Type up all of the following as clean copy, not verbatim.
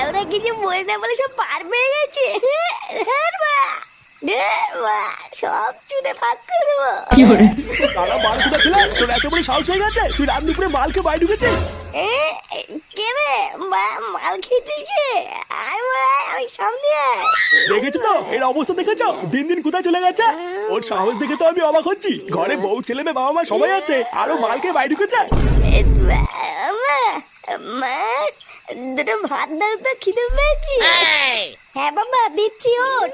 লেওরা কিছু বলে না বলে সব পার পেয়ে গেছে। সব চুদে ফাঁক করে দেবো। তারা মাল কোথা ছিল? তোর এত বড় সাহস হয়ে গেছে তুই রাত দুপুরে মালকে বাড়ি ঢুকেছিস? কে রে মাল খেয়েছিস কে? আয় মারা, আমি সামনে আয়। দেখেছো তো এর অবস্থা, দেখেছো দিন দিন কোথায় চলে গেছে? ওর সাহস দেখে তো আমি অবাক হচ্ছি। ঘরে বউ ছেলে মেয়ে বাবা মা সবাই আছে, আরো মালকে বাড়ি ঢুকেছে। মা, দুটো ভাত দাও তো, খিদে পেয়েছি। হ্যাঁ বাবা দিচ্ছি, ওঠ।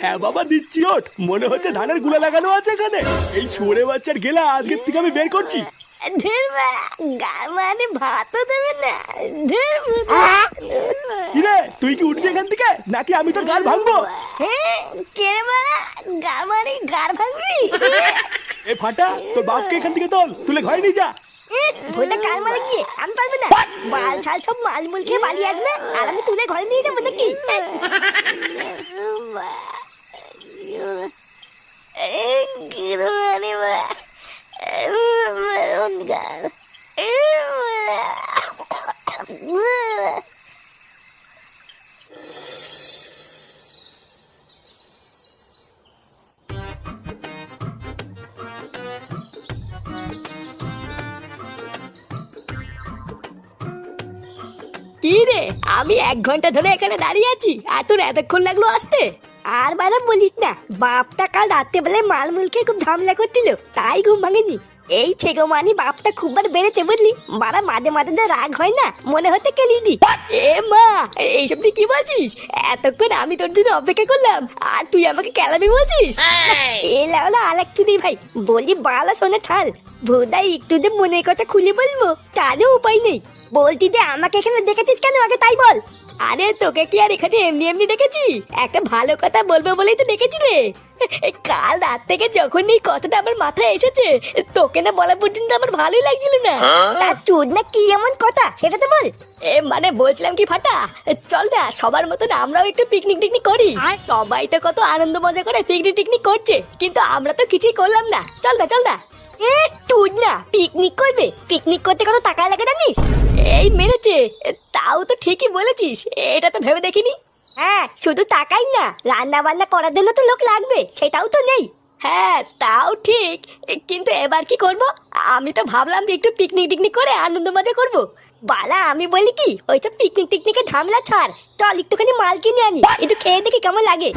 হ্যাঁ বাবা দিচ্ছি, ওঠ। মনে হচ্ছে ধানের গুলা লাগানো আছে এখানে। এই শুয়োরে বাচ্চার গেলা আজকের থেকে আমি বের করছি। ধের মা, গার মানে ভাতও দেবে না। ধের কিরে তুই কি উঠবি এখান থেকে নাকি আমি তোর গাল ভাঙবো? হ্যাঁ, কে রে মারা? গার মানে গার ভাঙবি? এ ফাটা, তোর বাপকে এখান থেকে তুলে ঘরে নিয়ে যা। ভোটা কাল মারা গিয়ে আমি পারবো না। মাল ছাল সব মালমুল খেয়ে পালিয়ে আসবে আর আমি তুলে ঘরে নিয়ে যাবো নাকি? কি রে, আমি 1 ঘন্টা ধরে এখানে দাঁড়িয়ে আছি আর তোর এতক্ষণ লাগলো আসতে? আর বারা বলিস না, বাপটা কাল রাত্রে বেলায় মালমুল খেয়ে খুব ঝামেলা করছিল, তাই ঘুম ভাঙেনি। এই ছেগো মানি বাপটা খুব বার বেড়েছে বুঝলি। বারা মাঝে মাঝে যা রাগ হয় না, মনে হতে কেলি দি। এ মা, এইসব তুই কি বলছিস? এতক্ষণ আমি তোর জন্য অপেক্ষা করলাম আর তুই আমাকে কেলাবি বলছিস? এ লাউলা আলেক তুই ভাই, বলি বালা শোনে থাল। ভোদাই একটু যে মনের কথা খুলে বলবো তারও উপায় নেই। বলতি যে আমাকে এখানে দেখেছিস কেন, আগে তাই বল। আরে তোকে কি আর এখানে এমনি এমনি ডেকেছি? একটা ভালো কথা বলবো বলেই তো ডেকেছি রে। কাল রাত থেকে যখন এই কথাটা আমার মাথায় এসেছে, তোকে না বলা পর্যন্ত আমার ভালোই লাগছিল না। তা চোদ না কি এমন কথা সেটা তো বল। মানে বলছিলাম কি ফাটা, চল না সবার মতন আমরাও একটু পিকনিক টিকনিক করি। সবাই তো কত আনন্দ মজা করে পিকনিক টিকনিক করছে, কিন্তু আমরা তো কিছুই করলাম না। চল না চল না। তুই না পিকনিক করবে? পিকনিক করতে কত টাকা লাগে জানিস? এই মেরেছে, তাও তো ঠিকই বলেছিস, এটা তো ভেবে দেখিনি। হ্যাঁ, শুধু টাকাই না, রান্না বান্না করার জন্য তো লোক লাগবে, সেটাও তো নেই। হ্যাঁ তাও ঠিক, কিন্তু এবার কি করব? আমি তো ভাবলাম যে একটু পিকনিক টিকনিক করে আনন্দ মজা করব। বালা আমি বলি কি, ওইসব পিকনিক টিকনিকে ঝামেলা ছাড়, চল একটুখানি মাল কিনে আনি, একটু খেয়ে দেখি কেমন লাগে।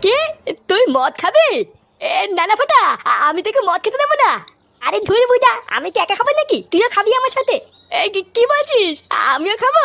কে, তুই মদ খাবে? না না ফাটা, আমি তোকে মদ খেতে দেবো না। আরে ধুর বুঝা, আমি কি একা খাবো নাকি? তুইও খাবি আমার সাথে? কি বলছিস? আমিও খাবো?